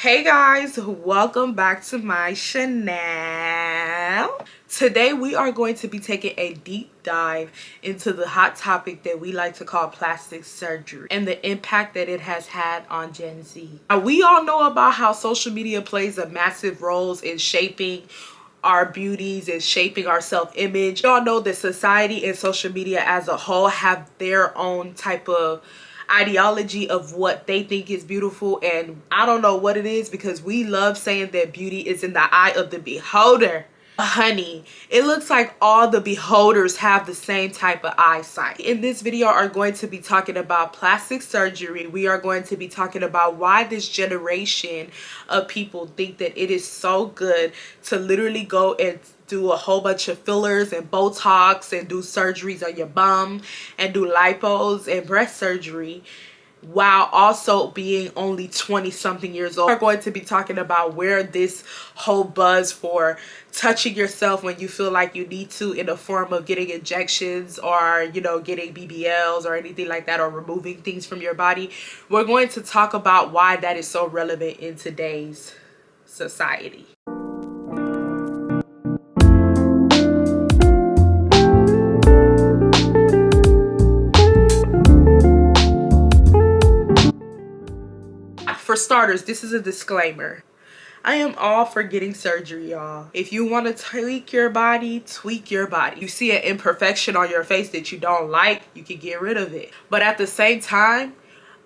Hey guys, welcome back to my channel. Today we are going to be taking a deep dive into the hot topic that we like to call plastic surgery and the impact that it has had on Gen Z. Now, we all know about how social media plays a massive role in shaping our beauties and shaping our self-image. Y'all know that society and social media as a whole have their own type of ideology of what they think is beautiful, and I don't know what it is because we love saying that beauty is in the eye of the beholder. Honey, it looks like all the beholders have the same type of eyesight. In this video are going to be talking about plastic surgery. We are going to be talking about why this generation of people think that it is so good to literally go and do a whole bunch of fillers and Botox and do surgeries on your bum and do lipos and breast surgery while also being only 20 something years old. We're going to be talking about where this whole buzz for touching yourself when you feel like you need to in the form of getting injections or, you know, getting BBLs or anything like that, or removing things from your body. We're going to talk about why that is so relevant in today's society. For starters, this is a disclaimer. I am all for getting surgery, y'all. If you want to tweak your body, tweak your body. You see an imperfection on your face that you don't like, you can get rid of it. But at the same time,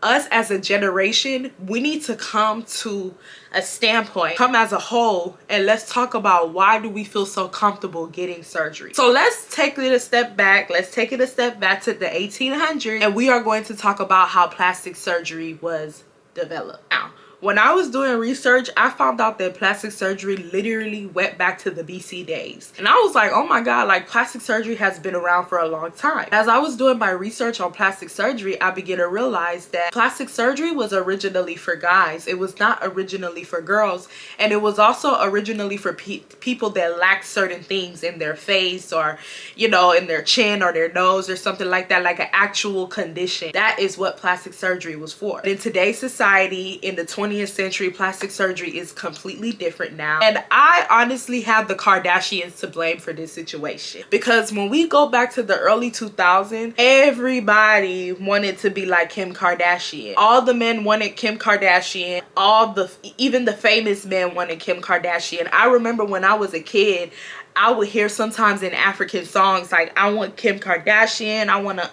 us as a generation, we need to come to a standpoint, come as a whole, and let's talk about why do we feel so comfortable getting surgery. So let's take it a step back. Let's take it a step back to the 1800s, and we are going to talk about how plastic surgery was developed. Now, when I was doing research, I found out that plastic surgery literally went back to the BC days. And I was like, oh my God, like plastic surgery has been around for a long time. As I was doing my research on plastic surgery, I began to realize that plastic surgery was originally for guys. It was not originally for girls. And it was also originally for people that lacked certain things in their face, or, you know, in their chin or their nose or something like that, like an actual condition. That is what plastic surgery was for. But in today's society, in the 20th century, plastic surgery is completely different now, and I honestly have the Kardashians to blame for this situation, because when we go back to the early 2000s, everybody wanted to be like Kim Kardashian. All the men wanted Kim Kardashian. Even the famous men wanted Kim Kardashian. I remember when I was a kid, I would hear sometimes in African songs like, I want Kim Kardashian, I want a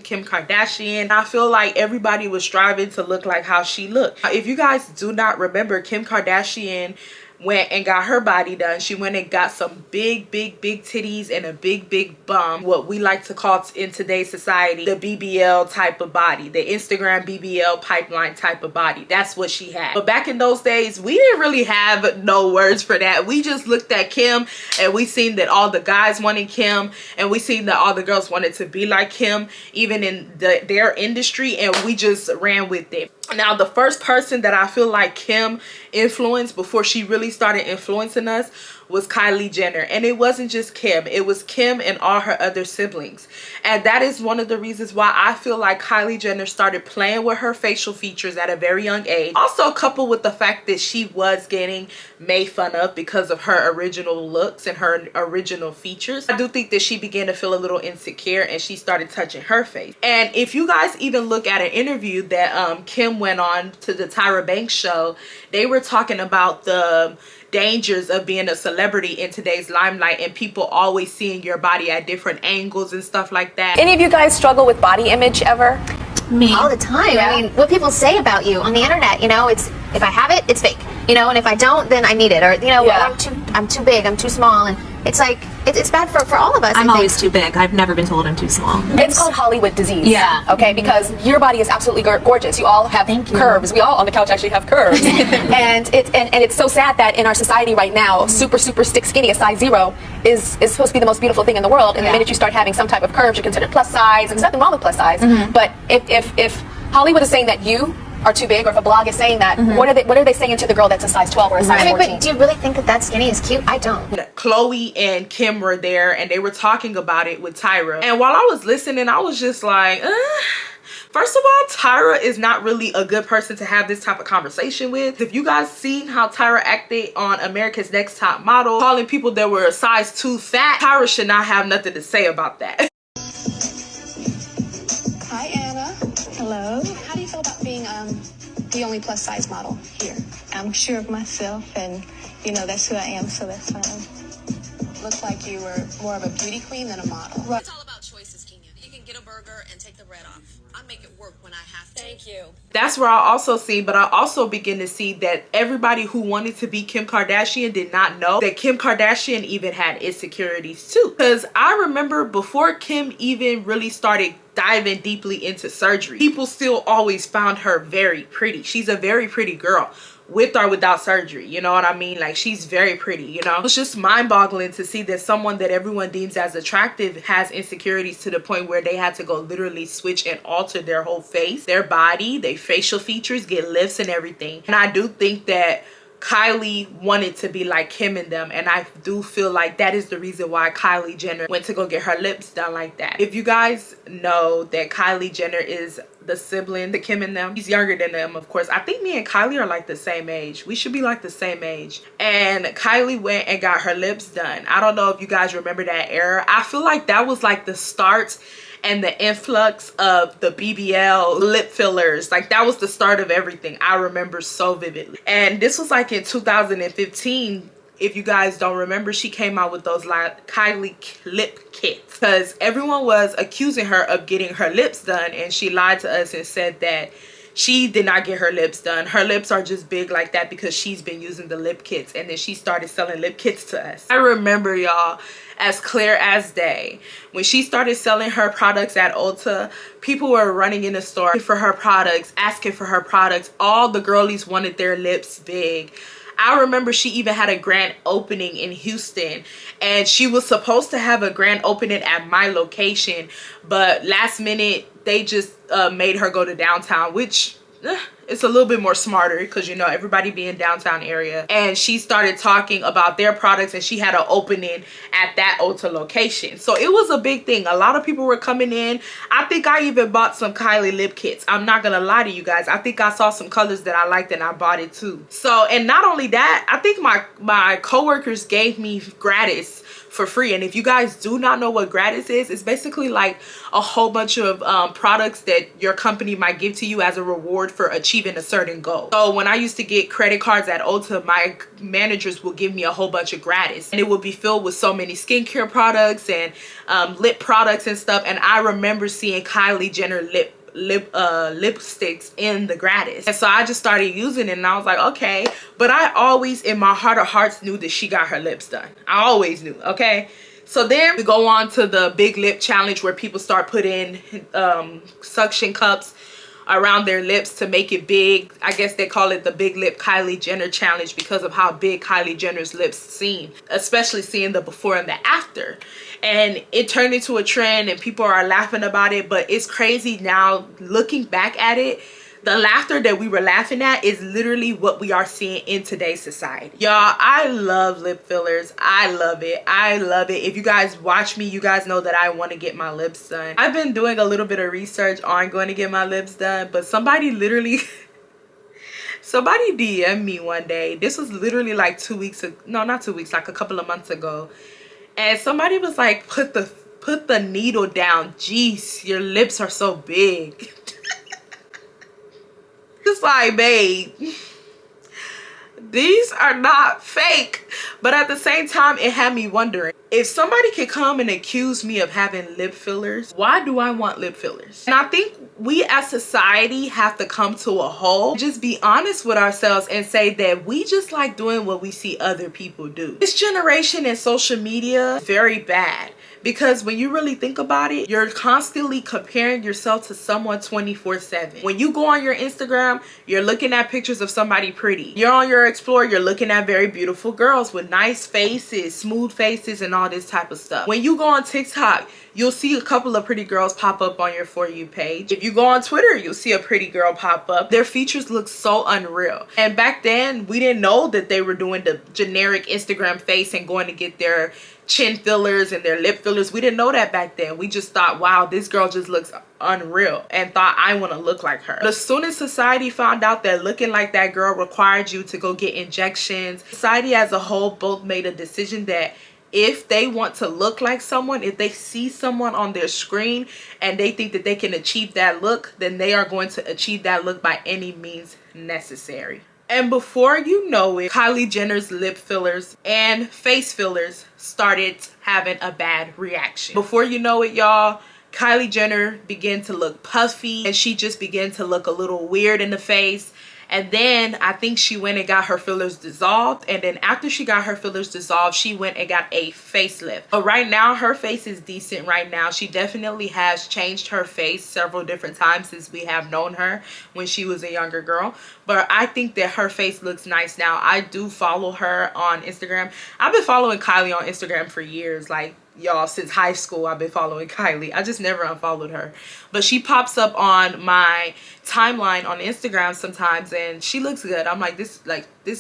Kim Kardashian. I feel like everybody was striving to look like how she looked. If you guys do not remember, Kim Kardashian went and got her body done. She went and got some big titties and a big bum, what we like to call in today's society the BBL type of body, the Instagram BBL pipeline type of body. That's what she had. But back in those days, we didn't really have no words for that. We just looked at Kim and we seen that all the guys wanted Kim, and we seen that all the girls wanted to be like Kim, even in their industry, and we just ran with it. Now, the first person that I feel like Kim influenced before she really started influencing us was Kylie Jenner. And it wasn't just Kim, it was Kim and all her other siblings. And that is one of the reasons why I feel like Kylie Jenner started playing with her facial features at a very young age. Also coupled with the fact that she was getting made fun of because of her original looks and her original features. I do think that she began to feel a little insecure and she started touching her face. And if you guys even look at an interview that Kim went on to the Tyra Banks show, they were talking about the dangers of being a celebrity in today's limelight and people always seeing your body at different angles and stuff like that. Any of you guys struggle with body image ever? Me. All the time. Yeah. I mean, what people say about you on the internet, you know, it's, if I have it, it's fake, you know, and if I don't, then I need it, or, you know, Yeah. I'm too big, I'm too small, and it's like, it's bad for all of us. I'm always too big. I've never been told I'm too small. It's called Hollywood disease. Yeah. Okay, because your body is absolutely gorgeous. You all have curves. We all on the couch actually have curves. and it's so sad that in our society right now, super stick skinny, a size 0, is supposed to be the most beautiful thing in the world. And the minute you start having some type of curves, you're considered plus size. There's nothing wrong with plus size. But if Hollywood is saying that you are too big, or if a blog is saying that, what are they saying to the girl that's a size 12 or a size 14? I mean, but do you really think that skinny is cute? I don't. Chloe and Kim were there and they were talking about it with Tyra. And while I was listening, I was just like, First of all, Tyra is not really a good person to have this type of conversation with. If you guys seen how Tyra acted on America's Next Top Model, calling people that were a size 2 fat, Tyra should not have nothing to say about that. Hi, Anna. Hello. How do you feel about being the only plus size model here? I'm sure of myself, and you know that's who I am, so that's fine. Looked like you were more of a beauty queen than a model. Right. It's all about choices, Kenyan. You can get a burger and take the bread off. I make it work when I have to. Thank you. That's where I also see, but I also begin to see that everybody who wanted to be Kim Kardashian did not know that Kim Kardashian even had insecurities too. Because I remember before Kim even really started diving deeply into surgery, people still always found her very pretty. She's a very pretty girl, with or without surgery, you know what I mean? Like, she's very pretty, you know? It's just mind-boggling to see that someone that everyone deems as attractive has insecurities to the point where they had to go literally switch and alter their whole face, their body, their facial features, get lifts and everything. And I do think that Kylie wanted to be like Kim and them, and I do feel like that is the reason why Kylie Jenner went to go get her lips done like that. If you guys know that Kylie Jenner is the sibling to Kim and them, he's younger than them, of course. I think me and Kylie are like the same age. We should be like the same age. And Kylie went and got her lips done. I don't know if you guys remember that era. I feel like that was like the start and the influx of the BBL lip fillers. Like, that was the start of everything. I remember so vividly. And this was like in 2015. If you guys don't remember, she came out with those like Kylie lip kits because everyone was accusing her of getting her lips done, and she lied to us and said that she did not get her lips done. Her lips are just big like that because she's been using the lip kits, and then she started selling lip kits to us. I remember, y'all, as clear as day, when she started selling her products at Ulta, people were running in the store for her products, asking for her products. All the girlies wanted their lips big. I remember she even had a grand opening in Houston, and she was supposed to have a grand opening at my location, but last minute they just made her go to downtown, which it's a little bit more smarter because, you know, everybody be in downtown area. And she started talking about their products, and she had an opening at that Ulta location. So it was a big thing. A lot of people were coming in. I think I even bought some Kylie lip kits. I'm not gonna lie to you guys. I think I saw some colors that I liked and I bought it too. So, and not only that, I think my coworkers gave me gratis for free. And if you guys do not know what gratis is, it's basically like a whole bunch of products that your company might give to you as a reward for achieving a certain goal. So when I used to get credit cards at Ulta, my managers would give me a whole bunch of gratis, and it would be filled with so many skincare products and lip products and stuff. And I remember seeing Kylie Jenner lipsticks in the gratis, and so I just started using it, and I was like, okay. But I always in my heart of hearts knew that she got her lips done. I always knew. Okay, so then we go on to the big lip challenge, where people start putting suction cups around their lips to make it big. I guess they call it the big lip Kylie Jenner challenge because of how big Kylie Jenner's lips seem, especially seeing the before and the after. And it turned into a trend, and people are laughing about it. But it's crazy now looking back at it. The laughter that we were laughing at is literally what we are seeing in today's society. Y'all, I love lip fillers. I love it. I love it. If you guys watch me, you guys know that I want to get my lips done. I've been doing a little bit of research on going to get my lips done, but somebody literally somebody DM'd me one day. This was literally like 2 weeks ago. No, not 2 weeks, like a couple of months ago. And somebody was like, put the needle down. Jeez, your lips are so big. It's like, babe, these are not fake. But at the same time, it had me wondering, if somebody could come and accuse me of having lip fillers, why do I want lip fillers? And I think we as society have to come to a whole, just be honest with ourselves and say that we just like doing what we see other people do. This generation and social media is very bad. Because when you really think about it, you're constantly comparing yourself to someone 24/7. When you go on your Instagram, you're looking at pictures of somebody pretty. You're on your Explore, you're looking at very beautiful girls with nice faces, smooth faces, and all this type of stuff. When you go on TikTok, you'll see a couple of pretty girls pop up on your For You page. If you go on Twitter, you'll see a pretty girl pop up. Their features look so unreal. And back then, we didn't know that they were doing the generic Instagram face and going to get their chin fillers and their lip fillers. We didn't know that back then. We just thought, wow, this girl just looks unreal, and thought, I want to look like her. But as soon as society found out that looking like that girl required you to go get injections, society as a whole both made a decision that if they want to look like someone, if they see someone on their screen and they think that they can achieve that look, then they are going to achieve that look by any means necessary. And before you know it, Kylie Jenner's lip fillers and face fillers started having a bad reaction. Before you know it, y'all, Kylie Jenner began to look puffy, and she just began to look a little weird in the face. And then I think she went and got her fillers dissolved. And then after she got her fillers dissolved, she went and got a facelift. But right now, her face is decent right now. She definitely has changed her face several different times since we have known her when she was a younger girl. But I think that her face looks nice now. I do follow her on Instagram. I've been following Kylie on Instagram for years. Like, y'all, since high school I've been following Kylie. I just never unfollowed her, but she pops up on my timeline on Instagram sometimes, and she looks good. I'm like, this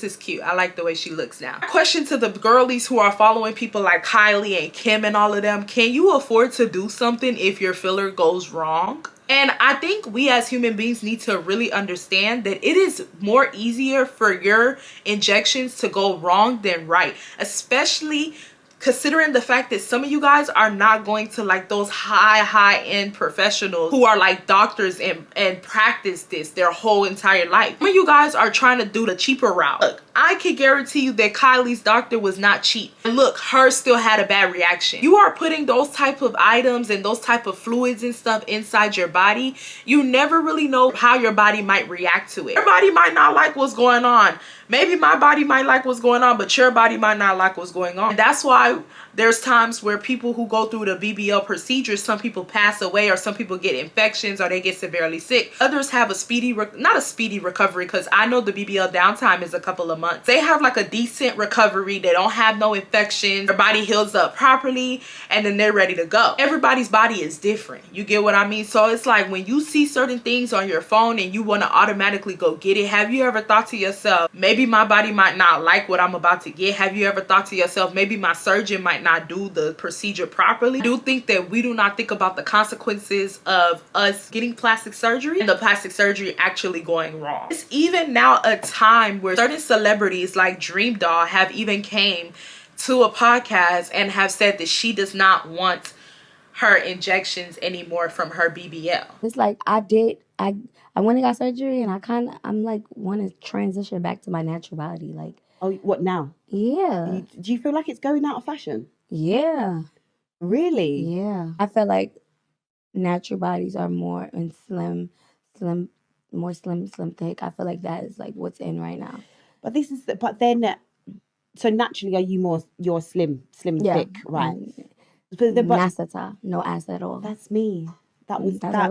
is cute. I like the way she looks now. Question to the girlies who are following people like Kylie and Kim and all of them: can you afford to do something if your filler goes wrong? And I think we as human beings need to really understand that it is more easier for your injections to go wrong than right, especially considering the fact that some of you guys are not going to like those high-end professionals who are like doctors and practice this their whole entire life. Some of you guys are trying to do the cheaper route. Look, I can guarantee you that Kylie's doctor was not cheap. And look, hers still had a bad reaction. You are putting those type of items and those type of fluids and stuff inside your body. You never really know how your body might react to it. Your body might not like what's going on. Maybe my body might like what's going on, but your body might not like what's going on. And that's why there's times where people who go through the BBL procedures, some people pass away, or some people get infections, or they get severely sick. Others have a not a speedy recovery, because I know the BBL downtime is a couple of months. They have like a decent recovery. They don't have no infections. Their body heals up properly, and then they're ready to go. Everybody's body is different. You get what I mean? So it's like when you see certain things on your phone and you want to automatically go get it, have you ever thought to yourself, maybe my body might not like what I'm about to get? Have you ever thought to yourself, maybe my surgeon might not do the procedure properly? I do think that we do not think about the consequences of us getting plastic surgery and the plastic surgery actually going wrong. It's even now a time where certain celebrities like Dream Doll have even came to a podcast and have said that she does not want her injections anymore from her BBL. It's like I went and got surgery, and I'm like want to transition back to my natural body. Like, oh, what now? Yeah. Do you feel like it's going out of fashion? Yeah. Really? Yeah. I feel like natural bodies are more in slim, thick. I feel like that is like what's in right now. But so naturally, are you you're slim, thick, right? Nasata, no ass at all. That's me. That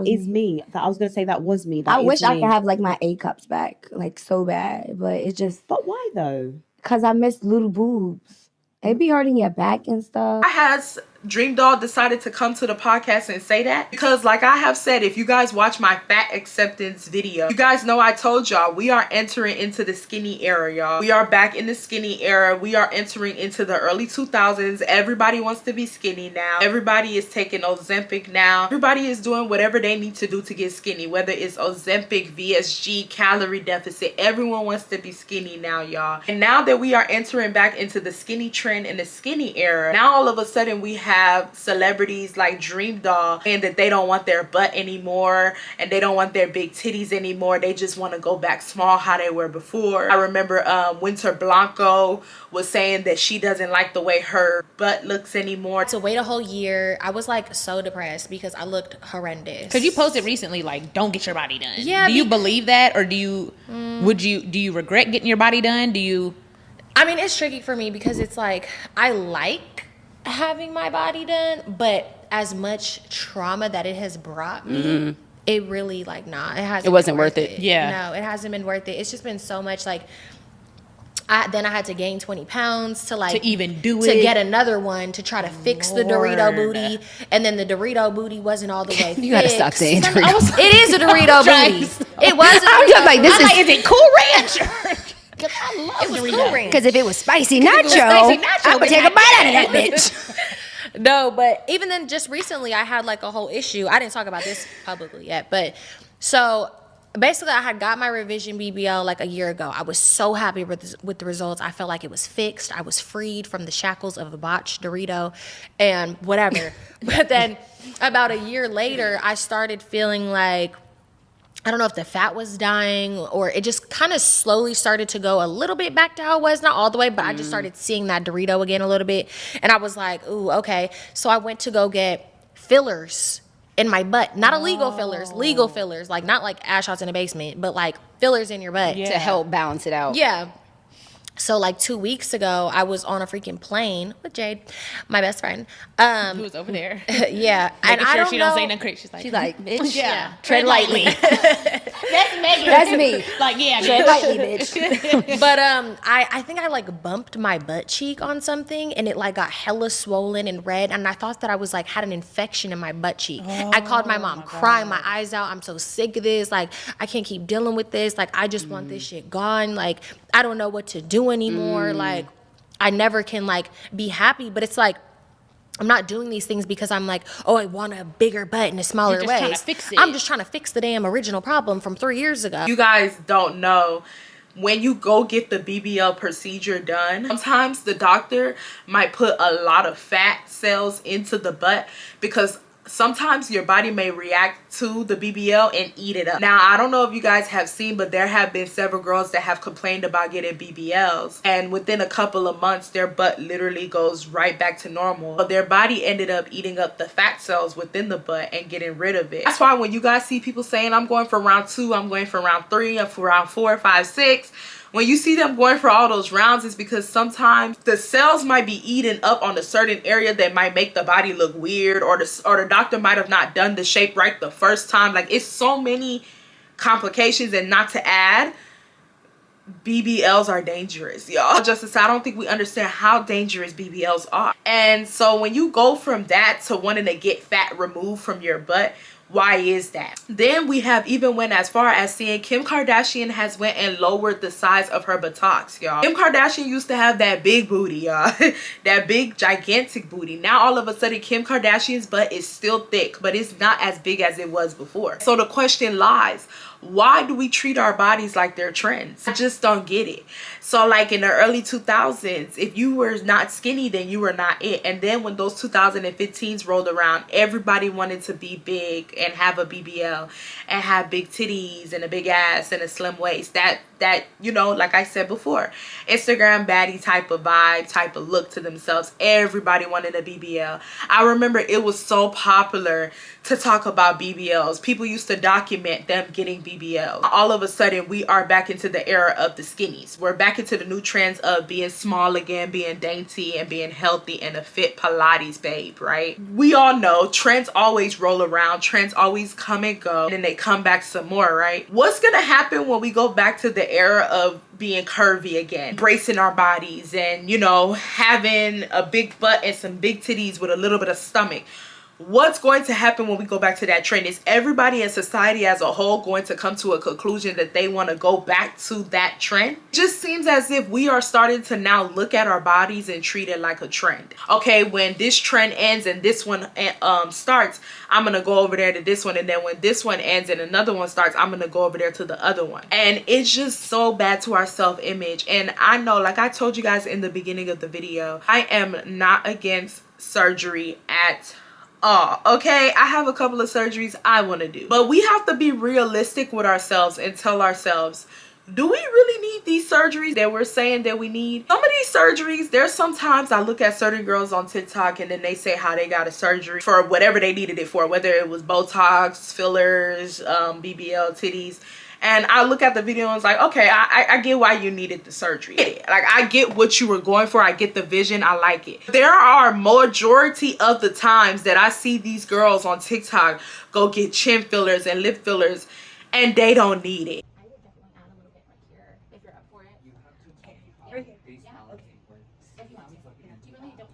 is me. I was gonna say that was me. I wish I could have like my A cups back, like so bad, but it just. But why though? Cause I miss little boobs. It be hurting your back and stuff. I has Dream Doll decided to come to the podcast and say that because, like I have said, if you guys watch my fat acceptance video, you guys know I told y'all we are entering into the skinny era, y'all. We are back in the skinny era. We are entering into the early 2000s. Everybody wants to be skinny now. Everybody is taking Ozempic now. Everybody is doing whatever they need to do to get skinny, whether it's Ozempic, VSG, calorie deficit. Everyone wants to be skinny now, y'all. And now that we are entering back into the skinny trend and the skinny era, now all of a sudden we have celebrities like Dream Doll and that they don't want their butt anymore and they don't want their big titties anymore. They just want to go back small how they were before. I remember Winter Blanco was saying that she doesn't like the way her butt looks anymore. To wait a whole year, I was like so depressed because I looked horrendous. Because you posted recently like, don't get your body done. Yeah. Do you believe that, or do you regret getting your body done? I mean, it's tricky for me because it's like I like having my body done, but as much trauma that it has brought me, it really it wasn't worth it. Yeah. No, it hasn't been worth it. It's just been so much like then I had to gain 20 pounds to even do it, to get another one to try to fix the Dorito booty, and then the Dorito booty wasn't all the way fixed. You gotta stop saying Dorito. It is a Dorito booty. It was. I'm just like, this is it Cool Ranch? because I love It was Dorito. Cool Ranch. Because if it was spicy nacho, I would take a bite out of that bitch. No, but even then, just recently, I had like a whole issue. I didn't talk about this publicly yet, but so basically, I had got my revision BBL like a year ago. I was so happy with the results. I felt like it was fixed. I was freed from the shackles of a botched Dorito and whatever. But then about a year later, I started feeling like, I don't know if the fat was dying or it just kind of slowly started to go a little bit back to how it was, not all the way, but I just started seeing that Dorito again a little bit. And I was like, ooh, okay. So I went to go get fillers in my butt, not illegal fillers, legal fillers, like not like ass shots in the basement, but like fillers in your butt. To help balance it out. Yeah. So like 2 weeks ago, I was on a freaking plane with Jade, my best friend. Who was over there? Yeah. And Making I sure don't she know. don't say nothing crazy. She's like, bitch. yeah. Tread lightly. That's Megan. That's me. Like, yeah, Tread lightly, bitch. But I think I like bumped my butt cheek on something and it like got hella swollen and red, and I thought that I was like had an infection in my butt cheek. I called my mom crying my eyes out. I'm so sick of this. Like I can't keep dealing with this. Like I just want this shit gone. Like I don't know what to do anymore. Like I never can like be happy, but it's like I'm not doing these things because I'm like, oh, I want a bigger butt and a smaller just waist. trying to fix it. I'm just trying to fix the damn original problem from 3 years ago. You guys don't know, when you go get the BBL procedure done, sometimes the doctor might put a lot of fat cells into the butt because sometimes your body may react to the BBL and eat it up. Now, I don't know if you guys have seen, but there have been several girls that have complained about getting BBLs, and within a couple of months, their butt literally goes right back to normal. But their body ended up eating up the fat cells within the butt and getting rid of it. That's why when you guys see people saying, I'm going for round 2, I'm going for round 3, I'm for round 4, 5, 6, when you see them going for all those rounds, it's because sometimes the cells might be eaten up on a certain area that might make the body look weird, or the doctor might have not done the shape right the first time. Like, it's so many complications. And not to add, BBLs are dangerous, y'all. Justice, I don't think we understand how dangerous BBLs are. And so when you go from that to wanting to get fat removed from your butt, why is that? Then we have even went as far as seeing Kim Kardashian has went and lowered the size of her buttocks, y'all. Kim Kardashian used to have that big booty, y'all. That big gigantic booty. Now all of a sudden Kim Kardashian's butt is still thick, but it's not as big as it was before. So the question lies, why do we treat our bodies like they're trends? I just don't get it. So like in the early 2000s, if you were not skinny, then you were not it. And then when those 2015s rolled around, everybody wanted to be big and have a BBL and have big titties and a big ass and a slim waist. That you know, like I said before, Instagram baddie type of vibe, type of look to themselves. Everybody wanted a BBL. I remember it was so popular to talk about BBLs. People used to document them getting BBLs. All of a sudden, we are back into the era of the skinnies. We're back into the new trends of being small again, being dainty and being healthy and a fit Pilates babe, right? We all know trends always roll around. Trends always come and go, and then they come back some more, right? What's gonna happen when we go back to the era of being curvy again, embracing our bodies and, you know, having a big butt and some big titties with a little bit of stomach? What's going to happen when we go back to that trend? Is everybody in society as a whole going to come to a conclusion that they want to go back to that trend? It just seems as if we are starting to now look at our bodies and treat it like a trend. Okay, when this trend ends and this one starts, I'm going to go over there to this one. And then when this one ends and another one starts, I'm going to go over there to the other one. And it's just so bad to our self-image. And I know, like I told you guys in the beginning of the video, I am not against surgery at okay, I have a couple of surgeries I want to do, but we have to be realistic with ourselves and tell ourselves, do we really need these surgeries that we're saying that we need? Some of these surgeries, there's sometimes I look at certain girls on TikTok and then they say how they got a surgery for whatever they needed it for, whether it was Botox, fillers, BBL, titties. And I look at the video and it's like, okay, I get why you needed the surgery. Like, I get what you were going for. I get the vision. I like it. There are majority of the times that I see these girls on TikTok go get chin fillers and lip fillers and they don't need it.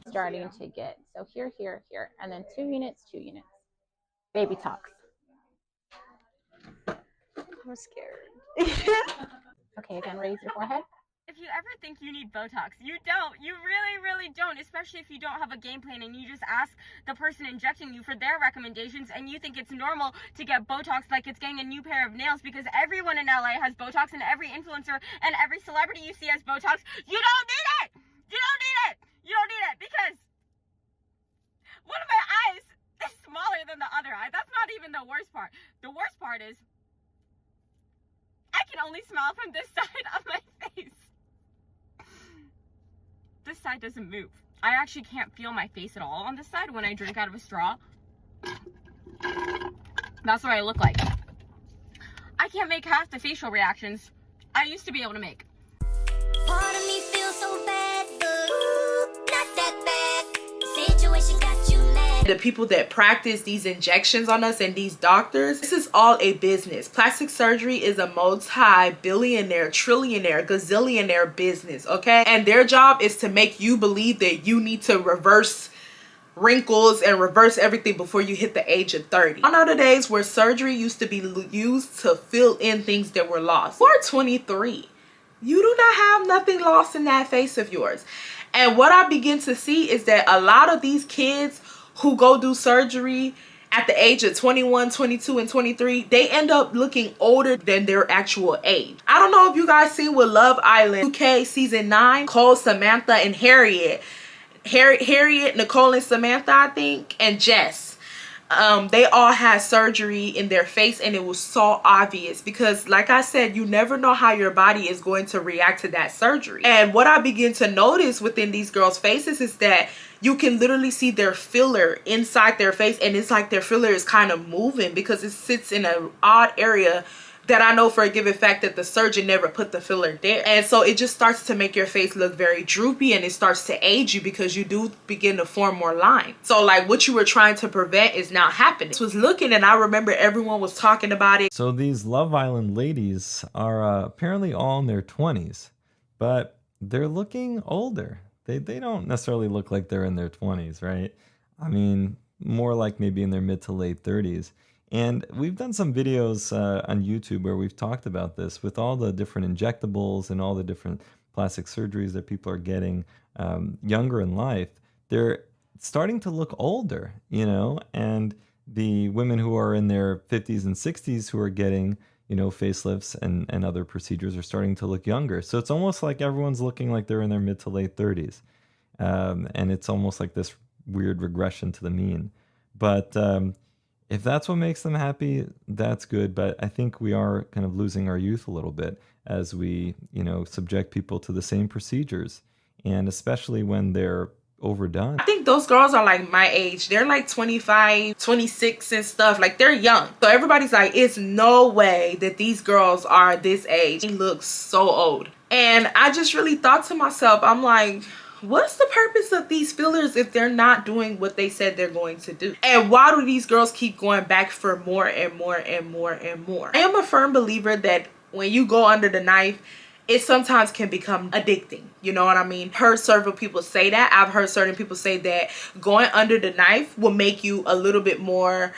Starting to get, so here, and then 2 units, baby talks. I'm scared. Okay, again, raise your forehead. If you ever think you need Botox, you don't. You really, really don't, especially if you don't have a game plan and you just ask the person injecting you for their recommendations and you think it's normal to get Botox like it's getting a new pair of nails because everyone in LA has Botox and every influencer and every celebrity you see has Botox. You don't need it! You don't need it! You don't need it because one of my eyes is smaller than the other eye. That's not even the worst part. The worst part is I can only smile from this side of my face. This side doesn't move. I actually can't feel my face at all on this side when I drink out of a straw. That's what I look like. I can't make half the facial reactions I used to be able to make. Part of me feels so bad, but not that bad. Situation got you mad. The people that practice these injections on us and these doctors, this is all a business. Plastic surgery is a multi-billionaire, trillionaire, gazillionaire business, okay? And their job is to make you believe that you need to reverse wrinkles and reverse everything before you hit the age of 30. Gone are the days where surgery used to be used to fill in things that were lost. You're 23. You do not have nothing lost in that face of yours. And what I begin to see is that a lot of these kids who go do surgery at the age of 21, 22, and 23, they end up looking older than their actual age. I don't know if you guys see with Love Island UK season 9, Cole, Samantha, and Harriet, Nicole, and Samantha, I think, and Jess. They all had surgery in their face and it was so obvious because, like I said, you never know how your body is going to react to that surgery. And what I begin to notice within these girls' faces is that you can literally see their filler inside their face, and it's like their filler is kind of moving because it sits in an odd area that I know for a given fact that the surgeon never put the filler there. And so it just starts to make your face look very droopy, and it starts to age you because you do begin to form more lines. So like what you were trying to prevent is now happening. I was looking and I remember everyone was talking about it. So these Love Island ladies are apparently all in their 20s, but they're looking older. They don't necessarily look like they're in their 20s, right? I mean, more like maybe in their mid to late 30s. And we've done some videos on YouTube where we've talked about this with all the different injectables and all the different plastic surgeries that people are getting younger in life. They're starting to look older, you know, and the women who are in their 50s and 60s who are getting, you know, facelifts and other procedures are starting to look younger. So it's almost like everyone's looking like they're in their mid to late 30s. And it's almost like this weird regression to the mean. But if that's what makes them happy, that's good. But I think we are kind of losing our youth a little bit as we, you know, subject people to the same procedures. And especially when they're overdone. I think those girls are like my age. They're like 25, 26 and stuff. Like they're young. So everybody's like, it's no way that these girls are this age. They look so old. And I just really thought to myself, I'm like, what's the purpose of these fillers if they're not doing what they said they're going to do? And why do these girls keep going back for more and more and more and more? I am a firm believer that when you go under the knife, it sometimes can become addicting. You know what I mean? Heard several people say that. I've heard certain people say that going under the knife will make you a little bit more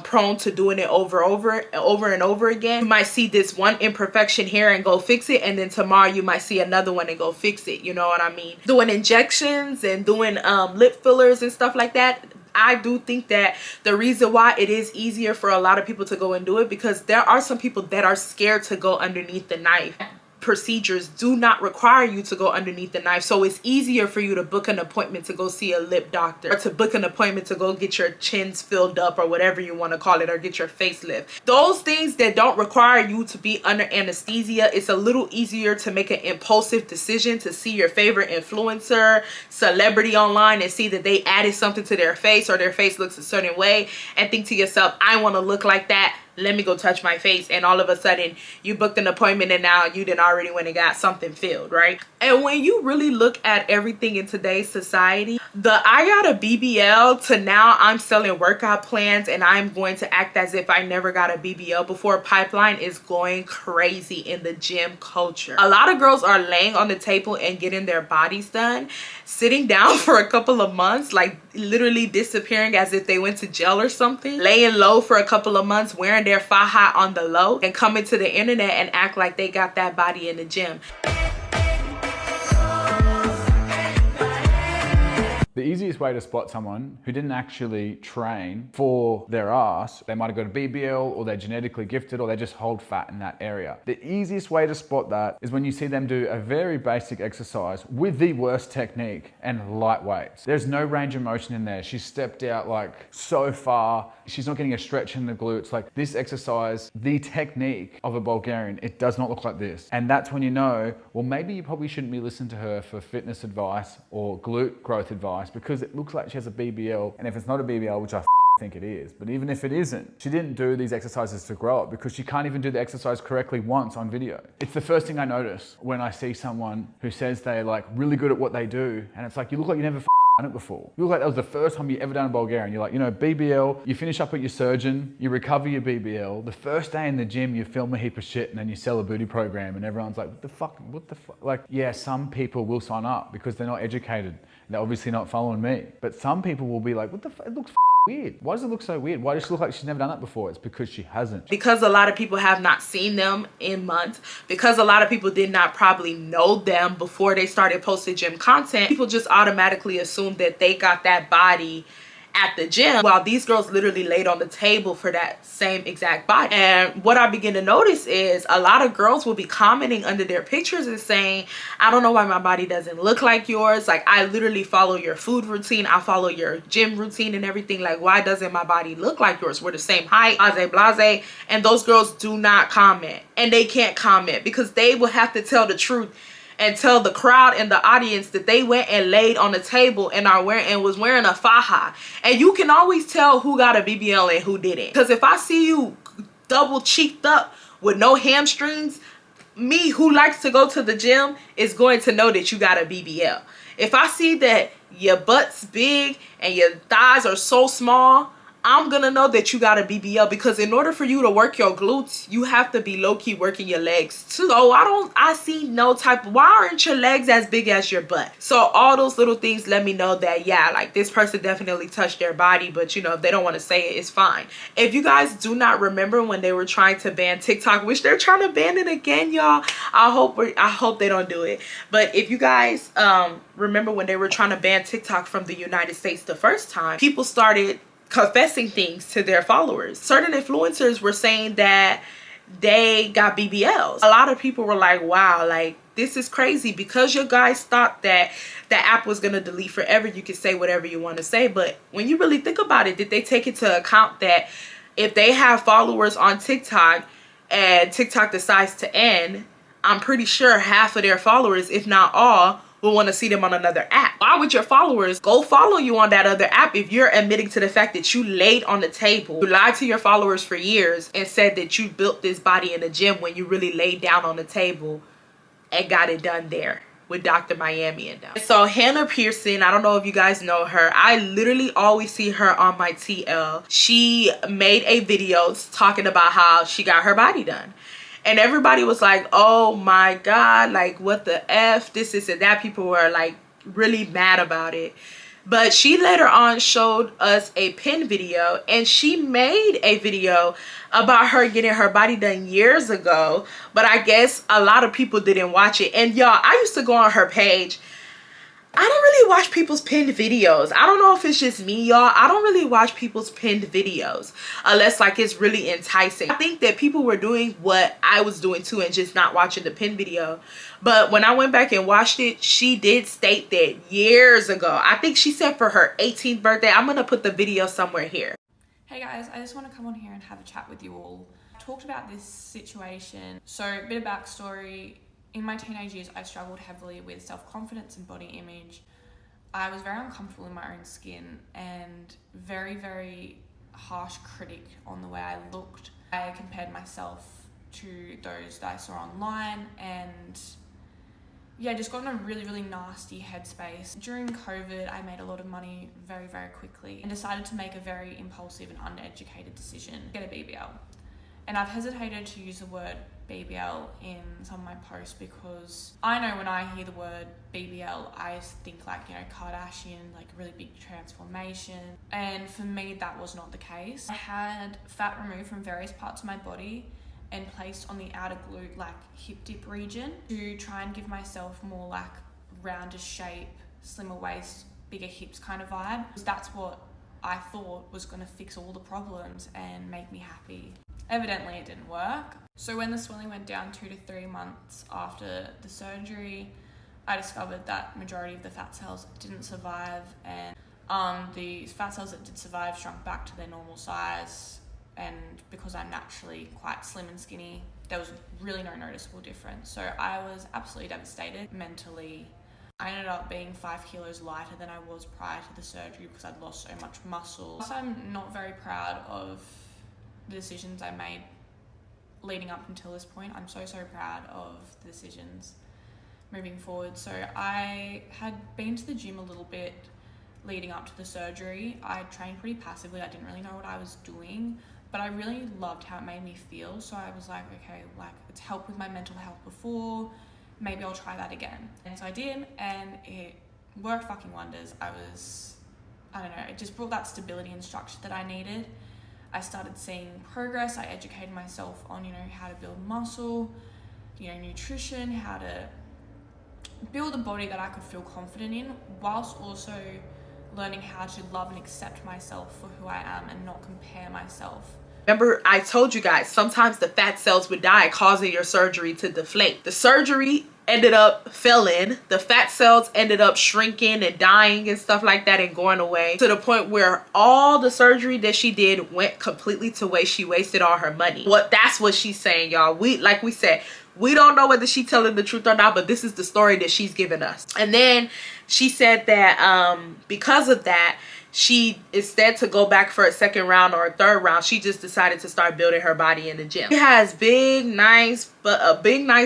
prone to doing it over and over again. You might see this one imperfection here and go fix it, and then tomorrow you might see another one and go fix it. You know what I mean? Doing injections and doing lip fillers and stuff like that, I do think that the reason why it is easier for a lot of people to go and do it, because there are some people that are scared to go underneath the knife. Procedures do not require you to go underneath the knife, so it's easier for you to book an appointment to go see a lip doctor, or to book an appointment to go get your chins filled up, or whatever you want to call it, or get your facelift. Those things that don't require you to be under anesthesia, it's a little easier to make an impulsive decision to see your favorite influencer, celebrity online, and see that they added something to their face, or their face looks a certain way, and think to yourself, I want to look like that. Let me go touch my face. And all of a sudden you booked an appointment and now you done already went and got something filled, right? And when you really look at everything in today's society, the I got a BBL to now I'm selling workout plans and I'm going to act as if I never got a BBL before pipeline is going crazy in the gym culture. A lot of girls are laying on the table and getting their bodies done, sitting down for a couple of months, like literally disappearing as if they went to jail or something, laying low for a couple of months, wearing their faja on the low, and coming to the internet and act like they got that body in the gym. The easiest way to spot someone who didn't actually train for their ass, they might have got a BBL or they're genetically gifted or they just hold fat in that area. The easiest way to spot that is when you see them do a very basic exercise with the worst technique and light weights. There's no range of motion in there. She's stepped out like so far. She's not getting a stretch in the glutes. Like this exercise, the technique of a Bulgarian, it does not look like this. And that's when you know, well, maybe you probably shouldn't be listening to her for fitness advice or glute growth advice, because it looks like she has a BBL. And if it's not a BBL, which I think it is, but even if it isn't, she didn't do these exercises to grow it, because she can't even do the exercise correctly once on video. It's the first thing I notice when I see someone who says they're like really good at what they do, and it's like, you look like you never done it before. You look like that was the first time you ever done a Bulgarian. You're like, you know, BBL, you finish up at your surgeon, you recover your BBL. The first day in the gym, you film a heap of shit and then you sell a booty program and everyone's like, what the fuck? Like, yeah, some people will sign up because they're not educated. They're obviously not following me. But some people will be like, what the fuck? It looks weird. Why does it look so weird? Why does she look like she's never done that before? It's because she hasn't. Because a lot of people have not seen them in months. Because a lot of people did not probably know them before they started posting gym content. People just automatically assumed that they got that body at the gym, while these girls literally laid on the table for that same exact body. And what I begin to notice is a lot of girls will be commenting under their pictures and saying, I don't know why my body doesn't look like yours. Like, I literally follow your food routine, I follow your gym routine and everything. Like, why doesn't my body look like yours? We're the same height, blase. And those girls do not comment, and they can't comment because they will have to tell the truth and tell the crowd and the audience that they went and laid on the table and was wearing a faja. And you can always tell who got a BBL and who didn't. Because if I see you double cheeked up with no hamstrings, me who likes to go to the gym is going to know that you got a BBL. If I see that your butt's big and your thighs are so small, I'm gonna know that you got a BBL, because in order for you to work your glutes, you have to be low-key working your legs too. So I see no type of, why aren't your legs as big as your butt? So all those little things let me know that, yeah, like this person definitely touched their body, but you know, if they don't want to say it, it's fine. If you guys do not remember when they were trying to ban TikTok, which they're trying to ban it again, y'all, I hope they don't do it. But if you guys remember when they were trying to ban TikTok from the United States the first time, people started confessing things to their followers. Certain influencers were saying that they got BBLs. A lot of people were like, wow, like this is crazy, because you guys thought that the app was gonna delete forever, you could say whatever you want to say. But when you really think about it, did they take into account that if they have followers on TikTok and TikTok decides to end, I'm pretty sure half of their followers, if not all, will want to see them on another app. Why would your followers go follow you on that other app if you're admitting to the fact that you laid on the table, you lied to your followers for years and said that you built this body in the gym when you really laid down on the table and got it done there with Dr. Miami and them? So Hannah Pearson, I don't know if you guys know her. I literally always see her on my TL. She made a video talking about how she got her body done. And everybody was like, oh my God, like what the F, this and that. People were like really mad about it. But she later on showed us a pin video, and she made a video about her getting her body done years ago. But I guess a lot of people didn't watch it. And y'all, I used to go on her page. I don't really watch people's pinned videos. I don't know if it's just me, y'all. I don't really watch people's pinned videos unless like it's really enticing. I think that people were doing what I was doing too and just not watching the pinned video. But when I went back and watched it, she did state that years ago. I think she said for her 18th birthday. I'm gonna put the video somewhere here. Hey guys, I just want to come on here and have a chat with you all. I talked about this situation. So a bit of backstory. In my teenage years, I struggled heavily with self-confidence and body image. I was very uncomfortable in my own skin and very, very harsh critic on the way I looked. I compared myself to those that I saw online, and yeah, just got in a really, really nasty headspace. During COVID, I made a lot of money very, very quickly and decided to make a very impulsive and uneducated decision, get a BBL. And I've hesitated to use the word BBL in some of my posts because I know when I hear the word BBL, I think like, you know, Kardashian, like really big transformation. And for me, that was not the case. I had fat removed from various parts of my body and placed on the outer glute, like hip dip region, to try and give myself more like rounder shape, slimmer waist, bigger hips kind of vibe. That's what I thought was going to fix all the problems and make me happy. Evidently it didn't work. So when the swelling went down 2 to 3 months after the surgery, I discovered that majority of the fat cells didn't survive, and the fat cells that did survive shrunk back to their normal size. And because I'm naturally quite slim and skinny, there was really no noticeable difference. So I was absolutely devastated mentally. I ended up being 5 kilos lighter than I was prior to the surgery because I'd lost so much muscle. So I'm not very proud of the decisions I made leading up until this point. I'm so proud of the decisions moving forward. So I had been to the gym a little bit leading up to the surgery. I trained pretty passively. I didn't really know what I was doing, but I really loved how it made me feel. So I was like, okay, like it's helped with my mental health before, maybe I'll try that again. And so I did, and it worked fucking wonders. I don't know, it just brought that stability and structure that I needed. I started seeing progress. I educated myself on, how to build muscle, nutrition, how to build a body that I could feel confident in, whilst also learning how to love and accept myself for who I am and not compare myself. Remember, I told you guys, sometimes the fat cells would die, causing your surgery to deflate. The surgery ended up failing. The fat cells ended up shrinking and dying and stuff like that and going away, to the point where all the surgery that she did went completely to waste. She wasted all her money. That's what she's saying, y'all. Like we said, we don't know whether she's telling the truth or not, but this is the story that she's given us. And then she said that because of that, she, instead to go back for a second round or a third round, she just decided to start building her body in the gym. She has a big nice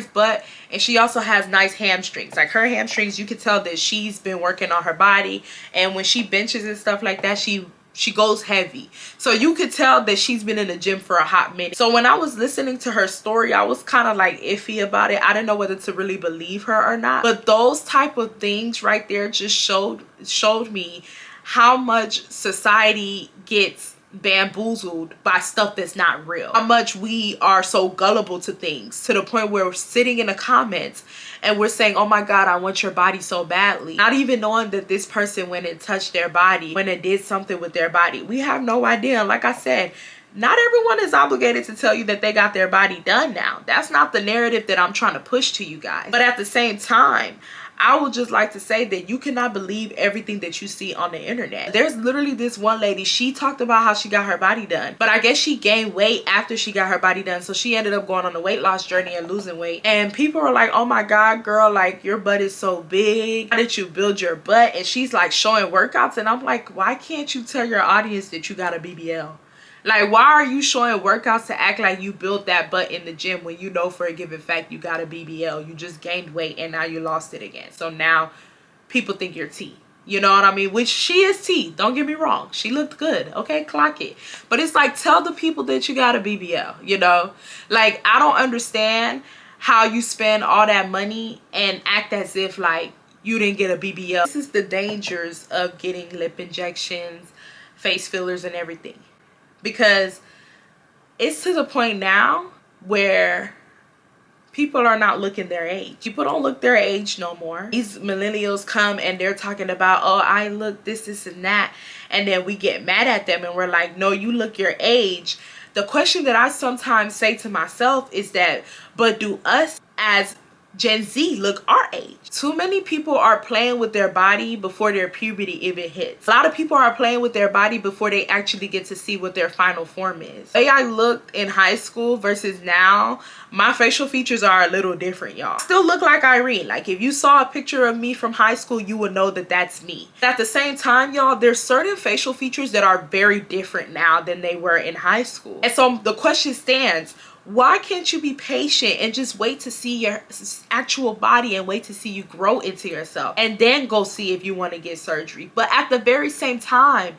butt, and she also has nice hamstrings. Like her hamstrings, you can tell that she's been working on her body, and when she benches and stuff like that, she goes heavy. So you could tell that she's been in the gym for a hot minute. So when I was listening to her story, I was kind of like iffy about it. I didn't know whether to really believe her or not. But those type of things right there just showed me how much society gets bamboozled by stuff that's not real. How much we are so gullible to things, to the point where we're sitting in the comments and we're saying, oh my God, I want your body so badly. Not even knowing that this person went and touched their body, when it did something with their body. We have no idea. Like I said, not everyone is obligated to tell you that they got their body done now. That's not the narrative that I'm trying to push to you guys. But at the same time, I would just like to say that you cannot believe everything that you see on the internet. There's literally this one lady, she talked about how she got her body done, but I guess she gained weight after she got her body done. So she ended up going on a weight loss journey and losing weight. And people are like, oh my God, girl, like your butt is so big. How did you build your butt? And she's like showing workouts. And I'm like, why can't you tell your audience that you got a BBL? Like, why are you showing workouts to act like you built that butt in the gym when you know for a given fact you got a BBL? You just gained weight and now you lost it again. So now people think you're T. You know what I mean? Which she is T. Don't get me wrong. She looked good. Okay, clock it. But it's like, tell the people that you got a BBL, you know? Like, I don't understand how you spend all that money and act as if like you didn't get a BBL. This is the dangers of getting lip injections, face fillers, and everything. Because it's to the point now where people are not looking their age. People don't look their age no more. These millennials come and they're talking about, oh, I look this and that. And then we get mad at them and we're like, no, you look your age. The question that I sometimes say to myself is that, but do us as Gen Z look our age? Too many people are playing with their body before their puberty even hits. A lot of people are playing with their body before they actually get to see what their final form is. The way I looked in high school versus now, my facial features are a little different, y'all. Still look like Irene. Like if you saw a picture of me from high school, you would know that that's me. At the same time, y'all, there's certain facial features that are very different now than they were in high school. And so the question stands, why can't you be patient and just wait to see your actual body and wait to see you grow into yourself and then go see if you want to get surgery? But at the very same time,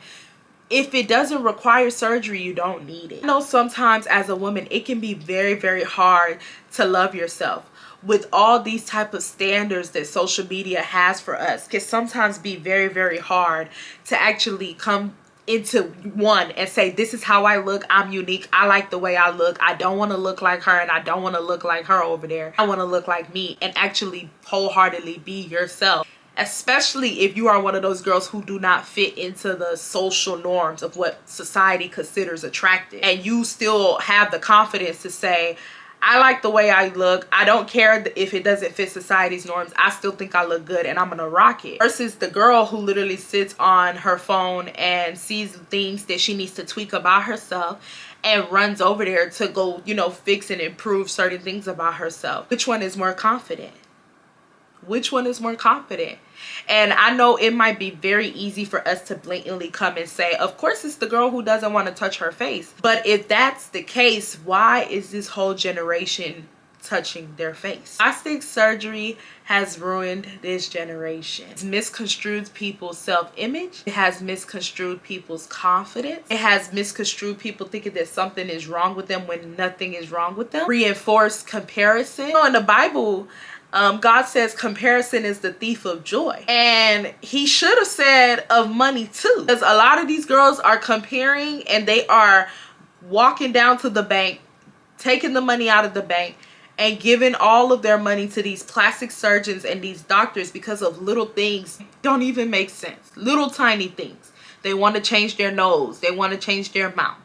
if it doesn't require surgery, you don't need it. I know sometimes as a woman, it can be very, very hard to love yourself. With all these type of standards that social media has for us, it can sometimes be very, very hard to actually come into one and say, this is how I look, I'm unique, I like the way I look, I don't want to look like her and I don't want to look like her over there, I want to look like me, and actually wholeheartedly be yourself. especially if you are one of those girls who do not fit into the social norms of what society considers attractive, and you still have the confidence to say, I like the way I look. I don't care if it doesn't fit society's norms. I still think I look good and I'm gonna rock it. Versus the girl who literally sits on her phone and sees things that she needs to tweak about herself and runs over there to go, you know, fix and improve certain things about herself. Which one is more confident? Which one is more confident? And I know it might be very easy for us to blatantly come and say, of course it's the girl who doesn't want to touch her face. But if that's the case, why is this whole generation touching their face? Plastic surgery has ruined this generation. It's misconstrued people's self-image. It has misconstrued people's confidence. It has misconstrued people thinking that something is wrong with them when nothing is wrong with them. Reinforced comparison. You know, in the Bible, God says comparison is the thief of joy. And he should have said of money too. Because a lot of these girls are comparing and they are walking down to the bank, taking the money out of the bank and giving all of their money to these plastic surgeons and these doctors because of little things that don't even make sense. Little tiny things. They want to change their nose. They want to change their mouth.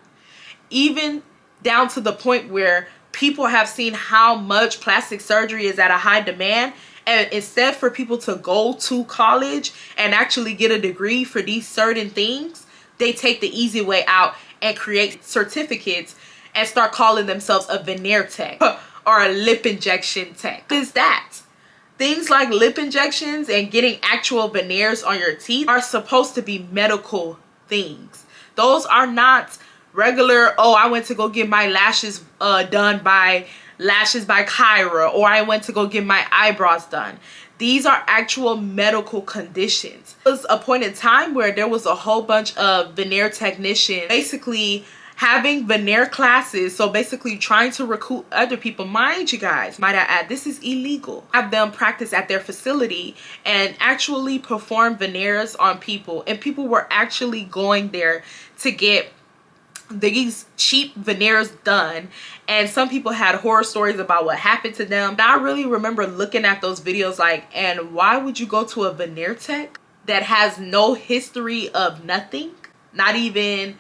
Even down to the point where people have seen how much plastic surgery is at a high demand, and instead for people to go to college and actually get a degree for these certain things, they take the easy way out and create certificates and start calling themselves a veneer tech or a lip injection tech. What is that? Things like lip injections and getting actual veneers on your teeth are supposed to be medical things. Those are not regular, oh, I went to go get my lashes done by Lashes by Kyra, or I went to go get my eyebrows done. These are actual medical conditions. There was a point in time where there was a whole bunch of veneer technicians basically having veneer classes, so basically trying to recruit other people. Mind you guys, might I add, this is illegal. Have them practice at their facility and actually perform veneers on people, and people were actually going there to get these cheap veneers done, and some people had horror stories about what happened to them. And I really remember looking at those videos like, and why would you go to a veneer tech that has no history of nothing, not even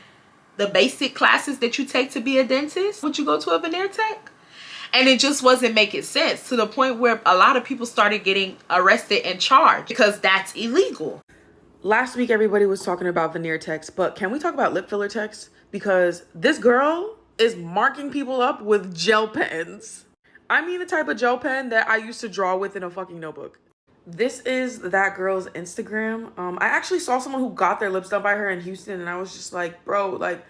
the basic classes that you take to be a dentist? Would you go to a veneer tech? And it just wasn't making sense, to the point where a lot of people started getting arrested and charged because that's illegal. Last week everybody was talking about veneer techs, but can we talk about lip filler techs? Because this girl is marking people up with gel pens. I mean the type of gel pen that I used to draw with in a fucking notebook. This is that girl's Instagram. I actually saw someone who got their lips done by her in Houston, and I was just like, bro, like,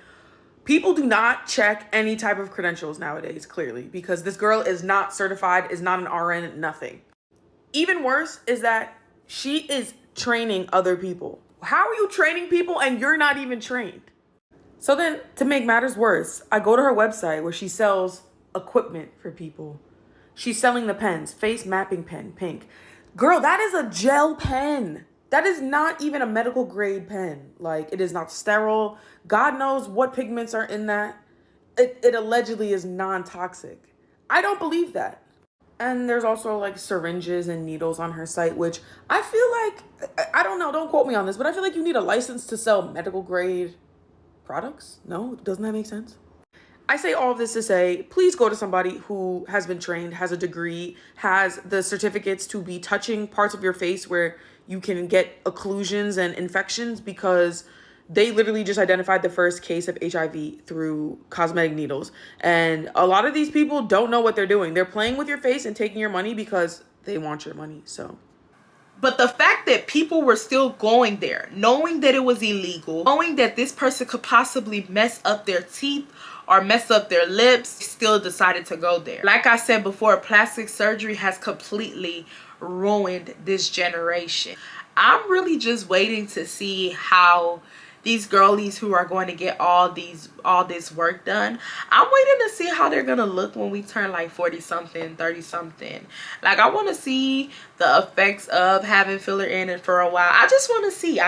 people do not check any type of credentials nowadays, clearly, because this girl is not certified, is not an RN, nothing. Even worse is that she is training other people. How are you training people and you're not even trained? So then, to make matters worse, I go to her website where she sells equipment for people. She's selling the pens, face mapping pen, pink. Girl, that is a gel pen. That is not even a medical grade pen. Like, it is not sterile. God knows what pigments are in that. It allegedly is non-toxic. I don't believe that. And there's also like syringes and needles on her site, which I feel like, I don't know, don't quote me on this, but I feel like you need a license to sell medical grade products. No, doesn't that make sense? I say all of this to say, please go to somebody who has been trained, has a degree, has the certificates to be touching parts of your face where you can get occlusions and infections, because they literally just identified the first case of HIV through cosmetic needles. And a lot of these people don't know what they're doing. They're playing with your face and taking your money because they want your money. So, but the fact that people were still going there, knowing that it was illegal, knowing that this person could possibly mess up their teeth or mess up their lips, still decided to go there. Like I said before, plastic surgery has completely ruined this generation. I'm really just waiting to see how these girlies who are going to get all this work done, I'm waiting to see how they're gonna look when we turn like 40 something, 30 something. Like, I want to see the effects of having filler in it for a while. I just want to see.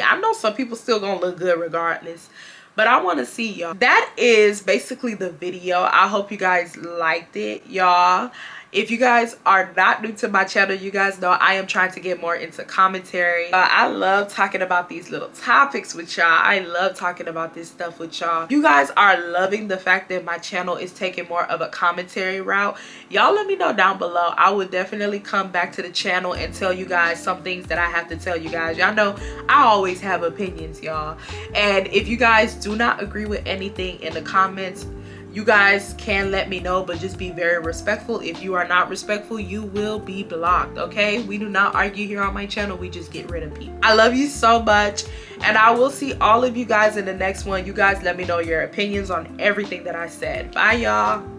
I know some people still gonna look good regardless, but I want to see, y'all. That is basically the video. I hope you guys liked it, y'all. If you guys are not new to my channel, you guys know I am trying to get more into commentary. I love talking about these little topics with y'all. I love talking about this stuff with y'all. You guys are loving the fact that my channel is taking more of a commentary route. Y'all let me know down below. I would definitely come back to the channel and tell you guys some things that I have to tell you guys. Y'all know I always have opinions, y'all. And if you guys do not agree with anything in the comments, you guys can let me know, but just be very respectful. If you are not respectful, you will be blocked, okay? We do not argue here on my channel. We just get rid of people. I love you so much, and I will see all of you guys in the next one. You guys let me know your opinions on everything that I said. Bye, y'all.